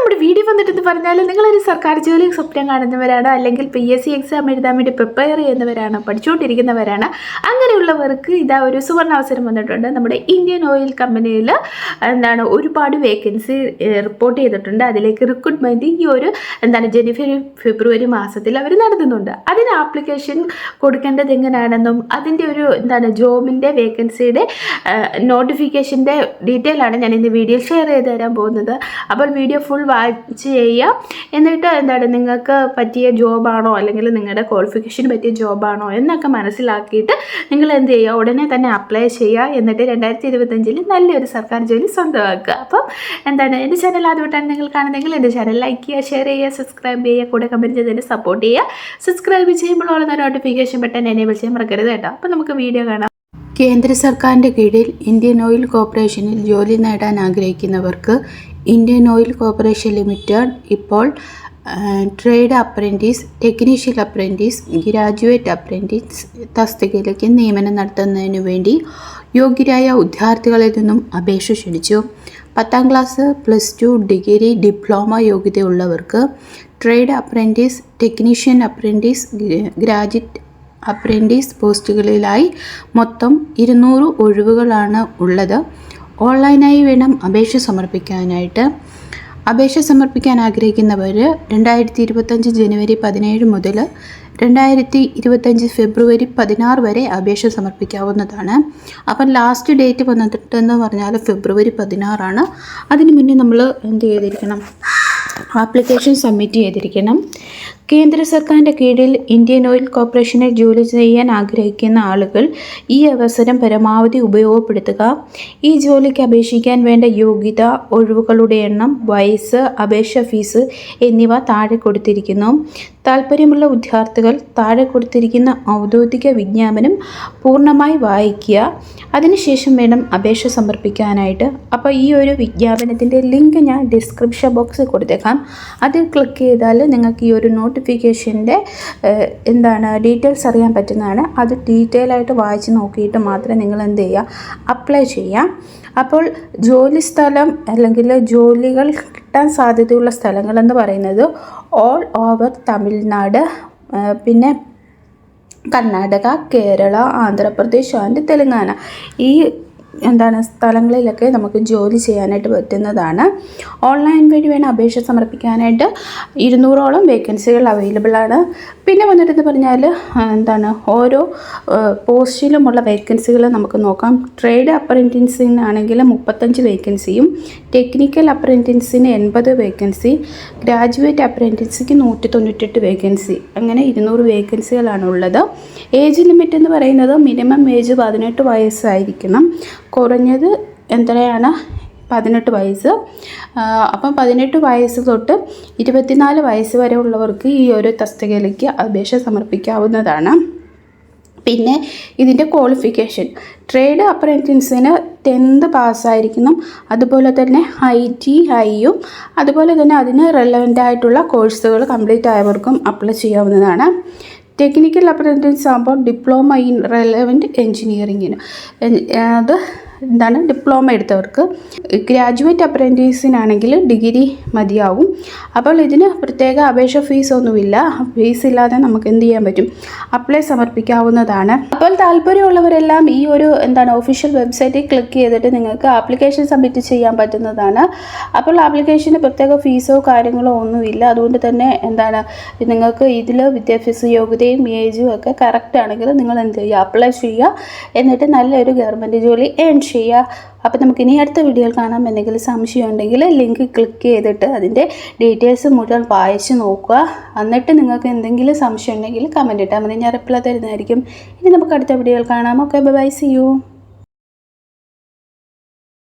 നമ്മുടെ വീഡിയോ വന്നിട്ടെന്ന് പറഞ്ഞാൽ നിങ്ങളൊരു സർക്കാർ ജോലി സ്വപ്നം കാണുന്നവരാണ്, അല്ലെങ്കിൽ PSC എക്സാം എഴുതാൻ വേണ്ടി പ്രിപ്പയർ ചെയ്യുന്നവരാണ്, പഠിച്ചുകൊണ്ടിരിക്കുന്നവരാണ്. അങ്ങനെയുള്ളവർക്ക് ഇതാ ഒരു സുവർണാവസരം വന്നിട്ടുണ്ട്. നമ്മുടെ ഇന്ത്യൻ ഓയിൽ കമ്പനിയിൽ ഒരുപാട് വേക്കൻസി റിപ്പോർട്ട് ചെയ്തിട്ടുണ്ട്. അതിലേക്ക് റിക്രൂട്ട്മെൻറ്റ് ഈ ഒരു ജനുവരി ഫെബ്രുവരി മാസത്തിൽ അവർ നടത്തുന്നുണ്ട്. അതിന് ആപ്ലിക്കേഷൻ കൊടുക്കേണ്ടത് എങ്ങനെയാണെന്നും അതിൻ്റെ ഒരു ജോബിൻ്റെ വേക്കൻസിയുടെ നോട്ടിഫിക്കേഷൻ്റെ ഡീറ്റെയിൽ ആണ് ഞാൻ ഇന്ന് വീഡിയോ ഷെയർ ചെയ്ത് തരാൻ പോകുന്നത്. അപ്പോൾ വീഡിയോ ഫുൾ വാച്ച് ചെയ്യുക. എന്നിട്ട് നിങ്ങൾക്ക് പറ്റിയ ജോബാണോ അല്ലെങ്കിൽ നിങ്ങളുടെ ക്വാളിഫിക്കേഷന് പറ്റിയ ജോബാണോ എന്നൊക്കെ മനസ്സിലാക്കിയിട്ട് നിങ്ങൾ എന്ത് ചെയ്യുക, ഉടനെ തന്നെ അപ്ലൈ ചെയ്യുക. എന്നിട്ട് 2025 നല്ലൊരു സർക്കാർ ജോലി സ്വന്തമാക്കുക. അപ്പം എൻ്റെ ചാനൽ ആദ്യമായിട്ടാണ് നിങ്ങൾ കാണുന്നതെങ്കിൽ എൻ്റെ ചാനൽ ലൈക്ക് ചെയ്യുക, ഷെയർ ചെയ്യുക, സബ്സ്ക്രൈബ് ചെയ്യുക, കൂടെ കമൻറ്റ് ചെയ്തതിന് സപ്പോർട്ട് ചെയ്യുക. സബ്സ്ക്രൈബ് ചെയ്യുമ്പോൾ ഉള്ള നോട്ടിഫിക്കേഷൻ ബട്ടൺ എനേബിൾ ചെയ്യാൻ മറക്കരുത് കേട്ടോ. അപ്പോൾ നമുക്ക് വീഡിയോ കാണാം. കേന്ദ്ര സർക്കാരിൻ്റെ കീഴിൽ ഇന്ത്യൻ ഓയിൽ കോർപ്പറേഷനിൽ ജോലി നേടാൻ ആഗ്രഹിക്കുന്നവർക്ക് ഇന്ത്യൻ ഓയിൽ കോർപ്പറേഷൻ ലിമിറ്റഡ് ഇപ്പോൾ trade apprentice, technical apprentice, graduate apprentice തസ്തികയിലേക്ക് നിയമനം നടത്തുന്നതിനു വേണ്ടി യോഗ്യരായ ഉദ്യോഗാർത്ഥികളിൽ നിന്നും അപേക്ഷ ക്ഷണിച്ചു. 10ാം ക്ലാസ്, +2, ഡിഗ്രി, ഡിപ്ലോമ യോഗ്യതയുള്ളവർക്ക് trade apprentice, technician apprentice, graduate apprentice പോസ്റ്റുകളിലായി മൊത്തം 200 ഒഴിവുകളാണ് ഉള്ളത്. ഓൺലൈനായി വേണം അപേക്ഷ സമർപ്പിക്കാനായിട്ട്. അപേക്ഷ സമർപ്പിക്കാൻ ആഗ്രഹിക്കുന്നവർ 2025 ജനുവരി 17 മുതൽ 2025 ഫെബ്രുവരി 16 വരെ അപേക്ഷ സമർപ്പിക്കാവുന്നതാണ്. അപ്പം ലാസ്റ്റ് ഡേറ്റ് വന്നിട്ടെന്ന് പറഞ്ഞാൽ ഫെബ്രുവരി 16 അതിന് മുന്നേ നമ്മൾ എന്ത് ചെയ്തിരിക്കണം, ആപ്ലിക്കേഷൻ സബ്മിറ്റ് ചെയ്തിരിക്കണം. കേന്ദ്ര സർക്കാരിൻ്റെ കീഴിൽ ഇന്ത്യൻ ഓയിൽ കോർപ്പറേഷനിൽ ജോലി ചെയ്യാൻ ആഗ്രഹിക്കുന്ന ആളുകൾ ഈ അവസരം പരമാവധി ഉപയോഗപ്പെടുത്തുക. ഈ ജോലിക്ക് അപേക്ഷിക്കാൻ വേണ്ട യോഗ്യത, ഒഴിവുകളുടെ എണ്ണം, വയസ്സ്, അപേക്ഷാ ഫീസ് എന്നിവ താഴെ കൊടുത്തിരിക്കുന്നു. താൽപ്പര്യമുള്ള ഉദ്യോഗാർത്ഥികൾ താഴെ കൊടുത്തിരിക്കുന്ന ഔദ്യോഗിക വിജ്ഞാപനം പൂർണ്ണമായി വായിക്കുക. അതിനുശേഷം വേണം അപേക്ഷ സമർപ്പിക്കാനായിട്ട്. അപ്പോൾ ഈ ഒരു വിജ്ഞാപനത്തിൻ്റെ ലിങ്ക് ഞാൻ ഡിസ്ക്രിപ്ഷൻ ബോക്സിൽ കൊടുത്തേക്കാം. അതിൽ ക്ലിക്ക് ചെയ്താൽ നിങ്ങൾക്ക് ഈ ഒരു നോട്ടിഫിക്കേഷൻ്റെ ഡീറ്റെയിൽസ് അറിയാൻ പറ്റുന്നതാണ്. അത് ഡീറ്റെയിൽ ആയിട്ട് വായിച്ച് നോക്കിയിട്ട് മാത്രമേ നിങ്ങൾ എന്ത് ചെയ്യുക, അപ്ലൈ ചെയ്യുക. അപ്പോൾ ജോലി സ്ഥലം അല്ലെങ്കിൽ ജോലികൾ കിട്ടാൻ സാധ്യതയുള്ള സ്ഥലങ്ങളെന്ന് പറയുന്നത് ഓൾ ഓവർ തമിഴ്നാട്, പിന്നെ കർണാടക, കേരള, ആന്ധ്രാപ്രദേശ് ആൻഡ് തെലുങ്കാന. ഈ സ്ഥലങ്ങളിലൊക്കെ നമുക്ക് ജോലി ചെയ്യാനായിട്ട് പറ്റുന്നതാണ്. ഓൺലൈൻ വഴി വേണം അപേക്ഷ സമർപ്പിക്കാനായിട്ട്. 200ഓളം വേക്കൻസികൾ അവൈലബിൾ ആണ്. പിന്നെ വന്നിട്ടെന്ന് പറഞ്ഞാൽ ഓരോ പോസ്റ്റിലുമുള്ള വേക്കൻസികൾ നമുക്ക് നോക്കാം. ട്രേഡ് അപ്രൻറ്റീസിനാണെങ്കിൽ 35 വേക്കൻസിയും, ടെക്നിക്കൽ അപ്രൻറ്റീസിന് 80 വേക്കൻസി, ഗ്രാജുവേറ്റ് അപ്രൻറ്റീസിക്ക് 198 വേക്കൻസി. അങ്ങനെ 200 വേക്കൻസികളാണ് ഉള്ളത്. ഏജ് ലിമിറ്റ് എന്ന് പറയുന്നത് മിനിമം ഏജ് 18 വയസ്സായിരിക്കണം. കുറഞ്ഞത് 18 വയസ്സ്. അപ്പം 18 വയസ്സ് തൊട്ട് 24 വയസ്സ് വരെ ഉള്ളവർക്ക് ഈ ഒരു തസ്തികയിലേക്ക് അപേക്ഷ സമർപ്പിക്കാവുന്നതാണ്. പിന്നെ ഇതിൻ്റെ ക്വാളിഫിക്കേഷൻ, ട്രേഡ് അപ്രൻറ്റീസിന് 10th പാസ്സായിരിക്കണം. അതുപോലെ തന്നെ ITIയും അതുപോലെ തന്നെ അതിന് റെലവൻ്റ് ആയിട്ടുള്ള കോഴ്സുകൾ കംപ്ലീറ്റ് ആയവർക്കും അപ്ലൈ ചെയ്യാവുന്നതാണ്. ടെക്നിക്കൽ അപ്രൻറ്റീസ് ആകുമ്പോൾ ഡിപ്ലോമ ഇൻ റെലവൻറ്റ് എൻജിനീയറിങ്ങിന് ഡിപ്ലോമ എടുത്തവർക്ക്. ഗ്രാജുവേറ്റ് അപ്രൻറ്റീസിനാണെങ്കിൽ ഡിഗ്രി മതിയാവും. അപ്പോൾ ഇതിന് പ്രത്യേക അപേക്ഷ ഫീസൊന്നുമില്ല. ഫീസ് ഇല്ലാതെ നമുക്ക് എന്ത് ചെയ്യാൻ പറ്റും, അപ്ലൈ സമർപ്പിക്കാവുന്നതാണ്. അപ്പോൾ താല്പര്യമുള്ളവരെല്ലാം ഈ ഒരു ഒഫീഷ്യൽ വെബ്സൈറ്റിൽ ക്ലിക്ക് ചെയ്തിട്ട് നിങ്ങൾക്ക് ആപ്ലിക്കേഷൻ സബ്മിറ്റ് ചെയ്യാൻ പറ്റുന്നതാണ്. അപ്പോൾ ആപ്ലിക്കേഷന് പ്രത്യേക ഫീസോ കാര്യങ്ങളോ ഒന്നുമില്ല. അതുകൊണ്ട് തന്നെ നിങ്ങൾക്ക് ഇതിൽ വിദ്യാഭ്യാസ യോഗ്യതയും ഏജും ഒക്കെ കറക്റ്റ് ആണെങ്കിൽ നിങ്ങൾ എന്ത് ചെയ്യുക, അപ്ലൈ ചെയ്യുക. എന്നിട്ട് നല്ലൊരു ഗവൺമെൻറ് ജോലി ഏൺ ചെയ്യുക. അപ്പോൾ നമുക്കിനി അടുത്ത വീഡിയോയിൽ കാണാം. എന്തെങ്കിലും സംശയം ഉണ്ടെങ്കിൽ ലിങ്ക് ക്ലിക്ക് ചെയ്തിട്ട് അതിൻ്റെ ഡീറ്റെയിൽസ് മുഴുവൻ വായിച്ച് നോക്കുക. എന്നിട്ട് നിങ്ങൾക്ക് എന്തെങ്കിലും സംശയം ഉണ്ടെങ്കിൽ കമൻറ്റ് ഇട്ടാൽ മതി, ഞാൻ റിപ്ലൈ തരുന്നതായിരിക്കും. ഇനി നമുക്ക് അടുത്ത വീഡിയോയിൽ കാണാം. Okay, bye, see U.